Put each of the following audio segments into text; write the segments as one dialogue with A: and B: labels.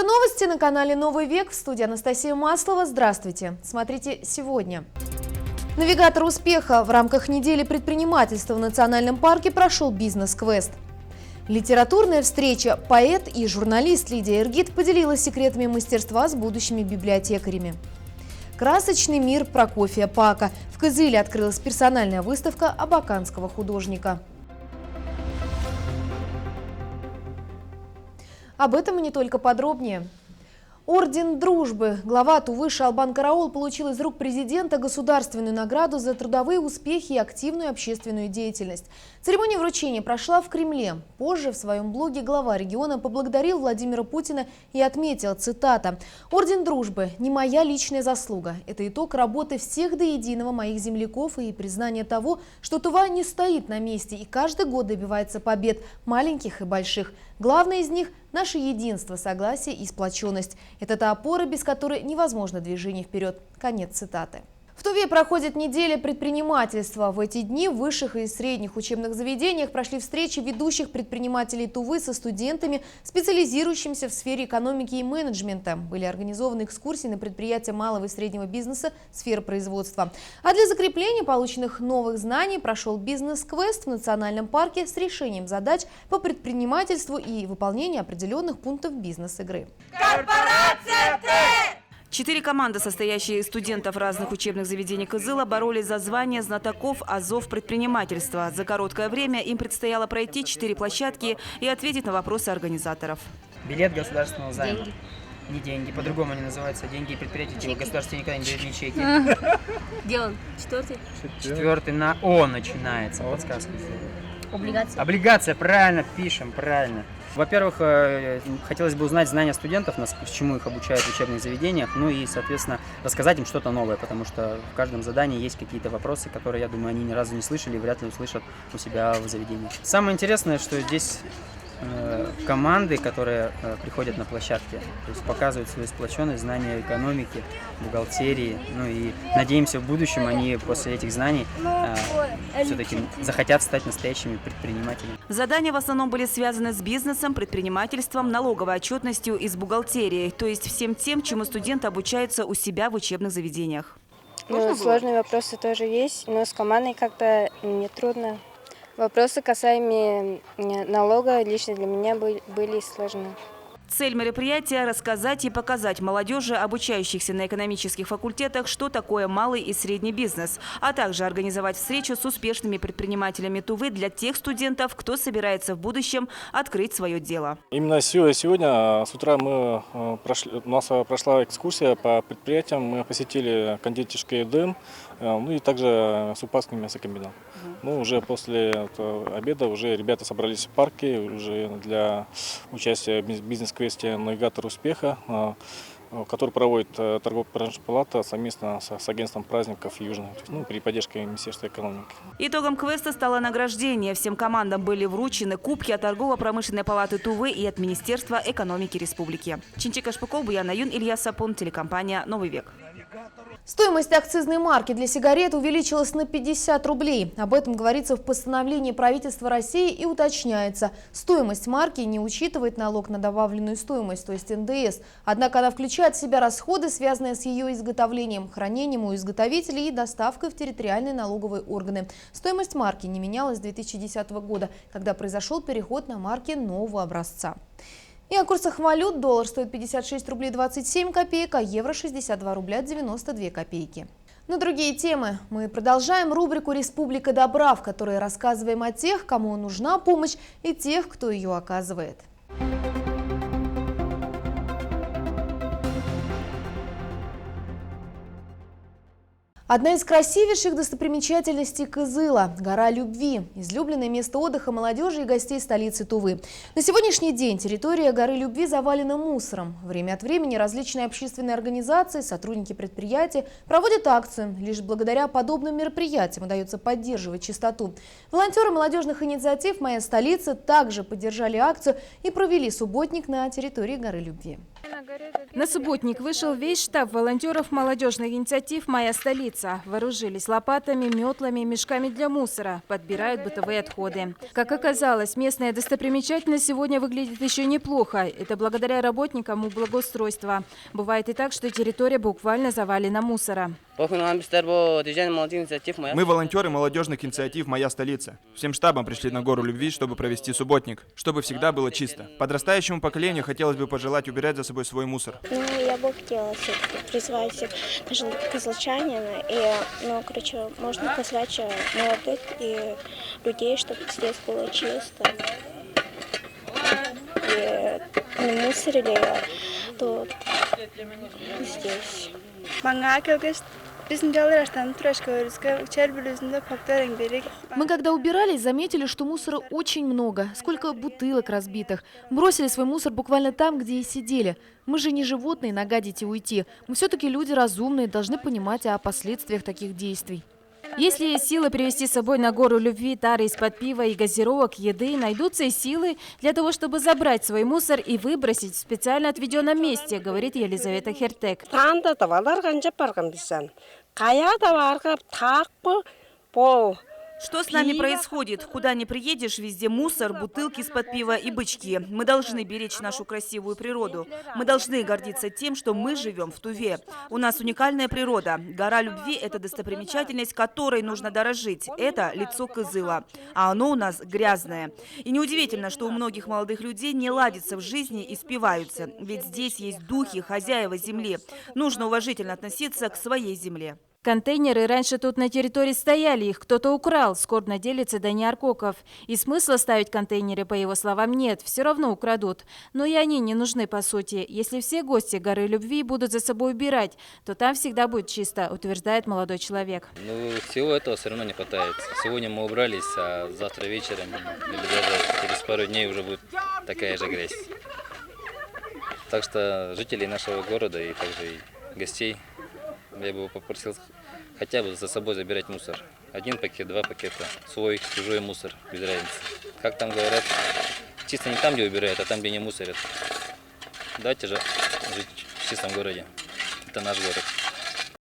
A: Это новости на канале «Новый век». В студии Анастасия Маслова. Здравствуйте. Смотрите сегодня. Навигатор успеха. В рамках недели предпринимательства в национальном парке прошел бизнес-квест. Литературная встреча. Поэт и журналист Лидия Иргид поделилась секретами мастерства с будущими библиотекарями. Красочный мир Прокофия Пака. В Кызыле открылась персональная выставка абаканского художника. Об этом и не только подробнее. Орден Дружбы. Глава Тувы Шалбан Караул получил из рук президента государственную награду за трудовые успехи и активную общественную деятельность. Церемония вручения прошла в Кремле. Позже в своем блоге глава региона поблагодарил Владимира Путина и отметил, цитата: «Орден Дружбы – не моя личная заслуга. Это итог работы всех до единого моих земляков и признание того, что Тува не стоит на месте и каждый год добивается побед, маленьких и больших. Главное из них – наше единство, согласие и сплоченность. Это та опора, без которой невозможно движение вперед». Конец цитаты. В Туве проходит неделя предпринимательства. В эти дни в высших и средних учебных заведениях прошли встречи ведущих предпринимателей Тувы со студентами, специализирующимися в сфере экономики и менеджмента. Были организованы экскурсии на предприятия малого и среднего бизнеса, сферы производства. А для закрепления полученных новых знаний прошел бизнес-квест в национальном парке с решением задач по предпринимательству и выполнению определенных пунктов бизнес-игры.
B: Корпорация Т!
C: 4 команды, состоящие из студентов разных учебных заведений Кызыла, боролись за звание знатоков азов предпринимательства. За короткое время им предстояло пройти 4 площадки и ответить на вопросы организаторов.
D: Билет государственного займа. Деньги. Не деньги, по-другому они называются. Деньги и предприятия, типа государство никогда не дает ни чеки.
B: Где он? Четвертый?
D: Четвертый на О начинается. Подсказка.
B: Облигация?
D: Облигация, правильно, пишем, правильно. Во-первых, хотелось бы узнать знания студентов, чему их обучают в учебных заведениях, ну и, соответственно, рассказать им что-то новое, потому что в каждом задании есть какие-то вопросы, которые, я думаю, они ни разу не слышали и вряд ли услышат у себя в заведении. Самое интересное, что здесь команды, которые приходят на площадке, то есть показывают свою сплоченность, знания экономики, бухгалтерии, ну и надеемся, в будущем они после этих знаний все-таки захотят стать настоящими предпринимателями.
C: Задания в основном были связаны с бизнесом, предпринимательством, налоговой отчетностью и с бухгалтерией, то есть всем тем, чему студенты обучаются у себя в учебных заведениях.
E: Сложные вопросы тоже есть, но с командой как-то не трудно. Вопросы, касаемые налога, лично для меня были сложны.
C: Цель мероприятия – рассказать и показать молодежи, обучающихся на экономических факультетах, что такое малый и средний бизнес, а также организовать встречу с успешными предпринимателями Тувы для тех студентов, кто собирается в будущем открыть свое дело.
F: Именно сегодня с утра у нас прошла экскурсия по предприятиям. Мы посетили кондитерский Эдем, ну и также Супасский мясокомбинат. Ну, уже после обеда уже ребята собрались в парке уже для участия в бизнес-квесте «Навигатор успеха», который проводит торгово-промышленная палата совместно с агентством праздников Южный, при поддержке Министерства экономики.
C: Итогом квеста стало награждение. Всем командам были вручены кубки от торгово-промышленной палаты Тувы и от Министерства экономики республики. Чинчика Шпыков, Буяна Юн, Илья Сапун, телекомпания «Новый век».
A: Стоимость акцизной марки для сигарет увеличилась на 50 рублей. Об этом говорится в постановлении правительства России и уточняется. Стоимость марки не учитывает налог на добавленную стоимость, то есть НДС. Однако она включает в себя расходы, связанные с ее изготовлением, хранением у изготовителей и доставкой в территориальные налоговые органы. Стоимость марки не менялась с 2010 года, когда произошел переход на марки нового образца. И о курсах валют. Доллар стоит 56 рублей 27 копеек, а евро 62 рубля 92 копейки. На другие темы мы продолжаем рубрику «Республика добра», в которой рассказываем о тех, кому нужна помощь, и тех, кто ее оказывает. Одна из красивейших достопримечательностей Кызыла – гора Любви, излюбленное место отдыха молодежи и гостей столицы Тувы. На сегодняшний день территория горы Любви завалена мусором. Время от времени различные общественные организации, сотрудники предприятий проводят акцию. Лишь благодаря подобным мероприятиям удается поддерживать чистоту. Волонтеры молодежных инициатив «Моя столица» также поддержали акцию и провели субботник на территории горы Любви.
G: На субботник вышел весь штаб волонтеров молодежных инициатив «Моя столица». Вооружились лопатами, метлами, мешками для мусора. Подбирают бытовые отходы. Как оказалось, местная достопримечательность сегодня выглядит еще неплохо. Это благодаря работникам благоустройства. Бывает и так, что территория буквально завалена мусора.
H: Мы волонтеры молодежных инициатив «Моя столица». Всем штабом пришли на гору любви, чтобы провести субботник, чтобы всегда было чисто. Подрастающему поколению хотелось бы пожелать убирать за собой свой мусор.
I: Я бы хотела все-таки призвать всех даже казалчанин. И, можно позвать молодых и людей, чтобы здесь было чисто. И не мусорили тут, здесь.
A: Мы когда убирались, заметили, что мусора очень много. Сколько бутылок разбитых. Бросили свой мусор буквально там, где и сидели. Мы же не животные, нагадить и уйти. Мы все-таки люди разумные, должны понимать о последствиях таких действий.
G: Если есть силы привезти с собой на гору любви тары из-под пива и газировок, еды, найдутся и силы для того, чтобы забрать свой мусор и выбросить в специально отведенном месте, говорит Елизавета Хертек.
C: Что с нами происходит? Куда ни приедешь, везде мусор, бутылки из-под пива и бычки. Мы должны беречь нашу красивую природу. Мы должны гордиться тем, что мы живем в Туве. У нас уникальная природа. Гора любви – это достопримечательность, которой нужно дорожить. Это лицо Кызыла. А оно у нас грязное. И неудивительно, что у многих молодых людей не ладится в жизни и спиваются. Ведь здесь есть духи, хозяева земли. Нужно уважительно относиться к своей земле.
G: Контейнеры раньше тут на территории стояли, их кто-то украл, скорбно делится Дани Аркоков. И смысла ставить контейнеры, по его словам, нет, все равно украдут. Но и они не нужны по сути. Если все гости горы любви будут за собой убирать, то там всегда будет чисто, утверждает молодой человек.
J: Всего этого все равно не хватает. Сегодня мы убрались, а завтра вечером или даже через пару дней уже будет такая же грязь. Так что жителей нашего города и также и гостей я бы попросил хотя бы за собой забирать мусор. 1 пакет, 2 пакета, свой, чужой мусор, без разницы. Как там говорят, чисто не там, где убирают, а там, где не мусорят. Давайте же жить в чистом городе. Это наш город.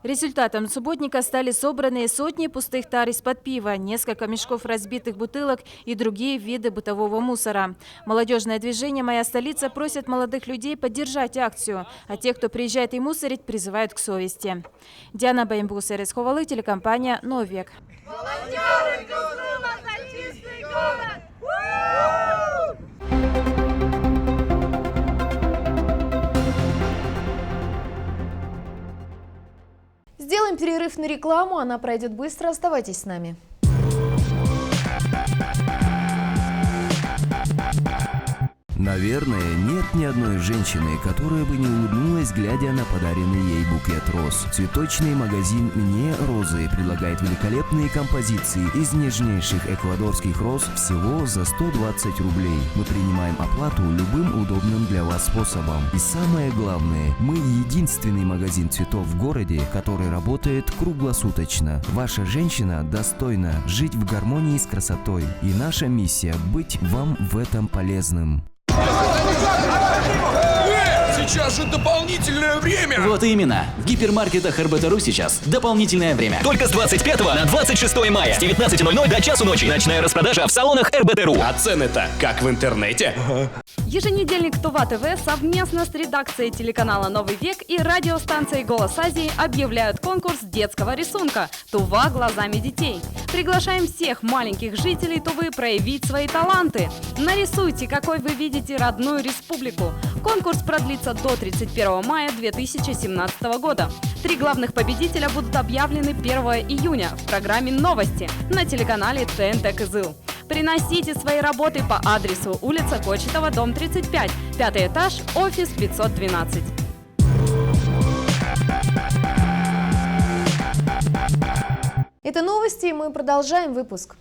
G: Результатом субботника стали собранные сотни пустых тар из-под пива, несколько мешков разбитых бутылок и другие виды бытового мусора. Молодежное движение «Моя столица» просит молодых людей поддержать акцию, а тех, кто приезжает и мусорить, призывают к совести. Диана Баймбусер, телекомпания «Новик».
B: Волонтеры Кызыла за чистый город!
A: Сделаем перерыв на рекламу, она пройдет быстро. Оставайтесь с нами.
K: Наверное, нет ни одной женщины, которая бы не улыбнулась, глядя на подаренный ей букет роз. Цветочный магазин «Мне розы» предлагает великолепные композиции из нежнейших эквадорских роз всего за 120 рублей. Мы принимаем оплату любым удобным для вас способом. И самое главное, мы единственный магазин цветов в городе, который работает круглосуточно. Ваша женщина достойна жить в гармонии с красотой. И наша миссия – быть вам в этом полезным.
L: Сейчас же дополнительное время!
M: Вот именно. В гипермаркетах РБТ.ру сейчас дополнительное время.
N: Только с 25 на 26 мая. С 19:00 до часу ночи. Ночная распродажа в салонах РБТ.ру.
L: А цены-то как в интернете?
O: Еженедельник Тува ТВ совместно с редакцией телеканала «Новый век» и радиостанцией «Голос Азии» объявляют конкурс детского рисунка «Тува глазами детей». Приглашаем всех маленьких жителей Тувы проявить свои таланты. Нарисуйте, какой вы видите родную республику. Конкурс продлится до 31 мая 2017 года. 3 главных победителя будут объявлены 1 июня в программе «Новости» на телеканале ТНТ Кызыл. Приносите свои работы по адресу улица Кочетова, дом 35, 5-й этаж, офис 512.
A: Это новости, и мы продолжаем выпуск.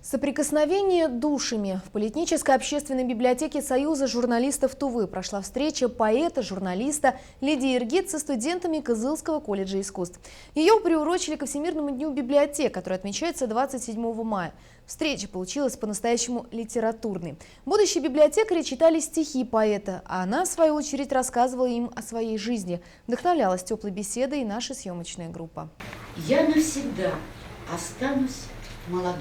A: Соприкосновение душами. В Политической общественной библиотеке Союза журналистов Тувы прошла встреча поэта, журналиста Лидии Иргид со студентами Кызылского колледжа искусств. Ее приурочили ко Всемирному дню библиотек, который отмечается 27 мая. Встреча получилась по-настоящему литературной. Будущие библиотекари читали стихи поэта, а она, в свою очередь, рассказывала им о своей жизни. Вдохновлялась теплой беседой и наша съемочная группа.
P: Я навсегда останусь молодой.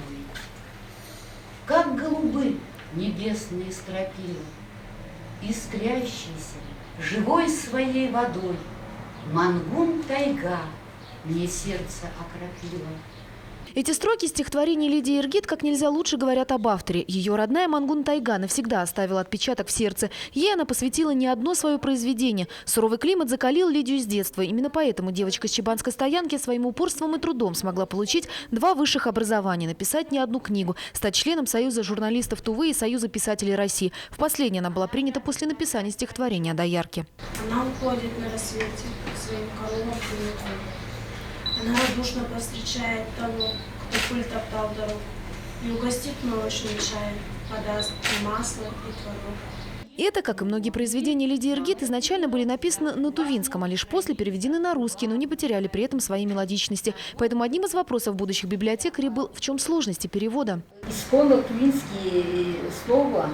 P: Как голубы небесные стропила, искрящейся, живой своей водой, Мангун тайга мне сердце окропила.
A: Эти строки стихотворения Лидии Иргид как нельзя лучше говорят об авторе. Ее родная Мангун тайга навсегда оставила отпечаток в сердце. Ей она посвятила не одно свое произведение. Суровый климат закалил Лидию с детства. Именно поэтому девочка с Чебанской стоянки своим упорством и трудом смогла получить 2 высших образования, написать не одну книгу, стать членом Союза журналистов Тувы и Союза писателей России. В последней она была принята после написания стихотворения о доярке.
Q: Она уходит на рассвете к своим коровам и мукам. Она радушно повстречает того, кто пыль топтал дорогу, и угостит молочным чаем, подаст и масло, и творог.
A: Это, как и многие произведения Лидии Иргид, изначально были написаны на тувинском, а лишь после переведены на русский, но не потеряли при этом своей мелодичности. Поэтому одним из вопросов будущих библиотекарей был, в чем сложности перевода.
R: Исконно тувинские слова,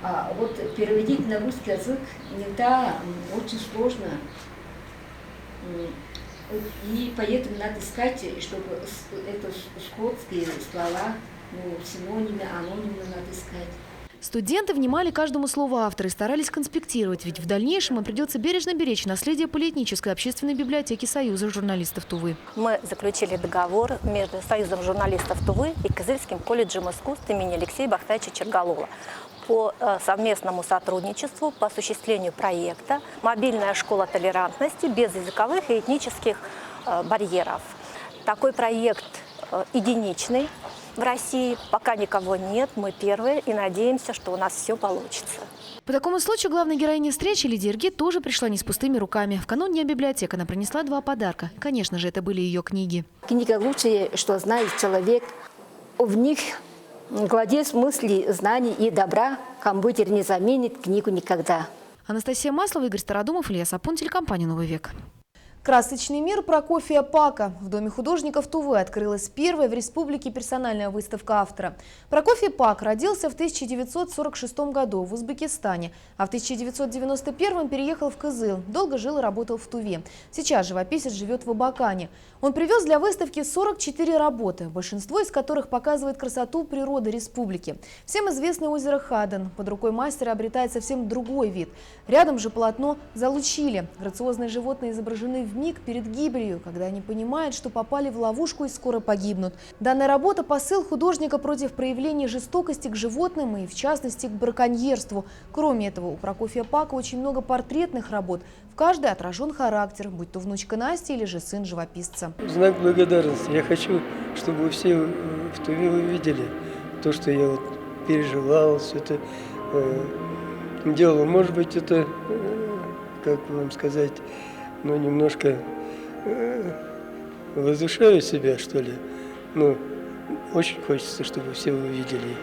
R: а вот переводить на русский язык иногда очень сложно. И поэтому надо искать, чтобы это сходские слова, синонимы, анонимы надо искать.
A: Студенты внимали каждому слову автора и старались конспектировать, ведь в дальнейшем им придется бережно беречь наследие Политической общественной библиотеки Союза журналистов Тувы.
S: Мы заключили договор между Союзом журналистов Тувы и Кызыльским колледжем искусств имени Алексея Бахтаевича Черголова по совместному сотрудничеству по осуществлению проекта «Мобильная школа толерантности без языковых и этнических барьеров». Такой проект единичный в России, пока никого нет, мы первые и надеемся, что у нас все получится.
A: По такому случаю главной героине встречи Лидия Иргид тоже пришла не с пустыми руками. В канун Дня библиотек она принесла 2 подарка. Конечно же, это были ее книги.
R: Книга лучшее, что знает человек. В них кладезь мыслей, знаний и добра. Компьютер не заменит книгу никогда.
A: Анастасия Маслова, Игорь Стародумов, Илья Сапун, телекомпания «Новый век». Красочный мир Прокофия Пака. В Доме художников Тувы открылась первая в республике персональная выставка автора. Прокофий Пак родился в 1946 году в Узбекистане, а в 1991 переехал в Кызыл. Долго жил и работал в Туве. Сейчас живописец живет в Абакане. Он привез для выставки 44 работы, большинство из которых показывает красоту природы республики. Всем известное озеро Хаден. Под рукой мастера обретает совсем другой вид. Рядом же полотно «Залучили». Грациозные животные изображены вмиг перед гибелью, когда они понимают, что попали в ловушку и скоро погибнут. Данная работа – посыл художника против проявления жестокости к животным и, в частности, к браконьерству. Кроме этого, у Прокофия Пака очень много портретных работ. В каждой отражен характер, будь то внучка Насти или же сын живописца.
T: В знак благодарности я хочу, чтобы все в Туве увидели то, что я переживал, все это делал. Может быть, это, как вам сказать, немножко возвышаю себя, что ли. Но очень хочется, чтобы все увидели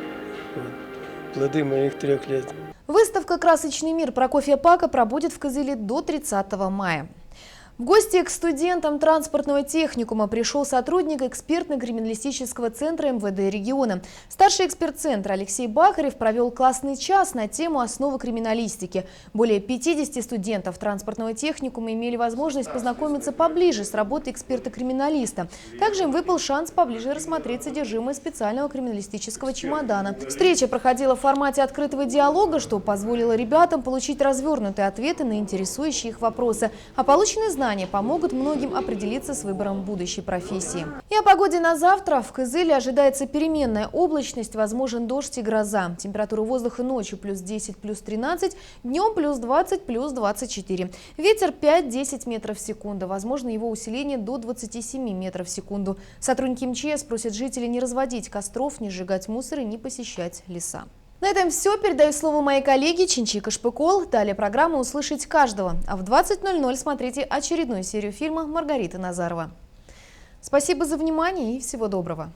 T: плоды моих 3 лет.
A: Выставка «Красочный мир» Прокофия Пака пробудет в Кызыле до 30 мая. В гости к студентам транспортного техникума пришел сотрудник экспертно-криминалистического центра МВД региона. Старший эксперт центра Алексей Бахарев провел классный час на тему «Основы криминалистики». Более 50 студентов транспортного техникума имели возможность познакомиться поближе с работой эксперта-криминалиста. Также им выпал шанс поближе рассмотреть содержимое специального криминалистического чемодана. Встреча проходила в формате открытого диалога, что позволило ребятам получить развернутые ответы на интересующие их вопросы. А полученные знания помогут многим определиться с выбором будущей профессии. И о погоде на завтра. В Кызыле ожидается переменная облачность, возможен дождь и гроза. Температура воздуха ночью плюс 10, плюс 13, днем плюс 20, плюс 24. Ветер 5-10 метров в секунду. Возможно его усиление до 27 метров в секунду. Сотрудники МЧС просят жителей не разводить костров, не сжигать мусор и не посещать леса. На этом все. Передаю слово моей коллеге Чинчика Шпыкол. Далее программа «Услышать каждого». А в 20:00 смотрите очередную серию фильма Маргариты Назарова. Спасибо за внимание и всего доброго.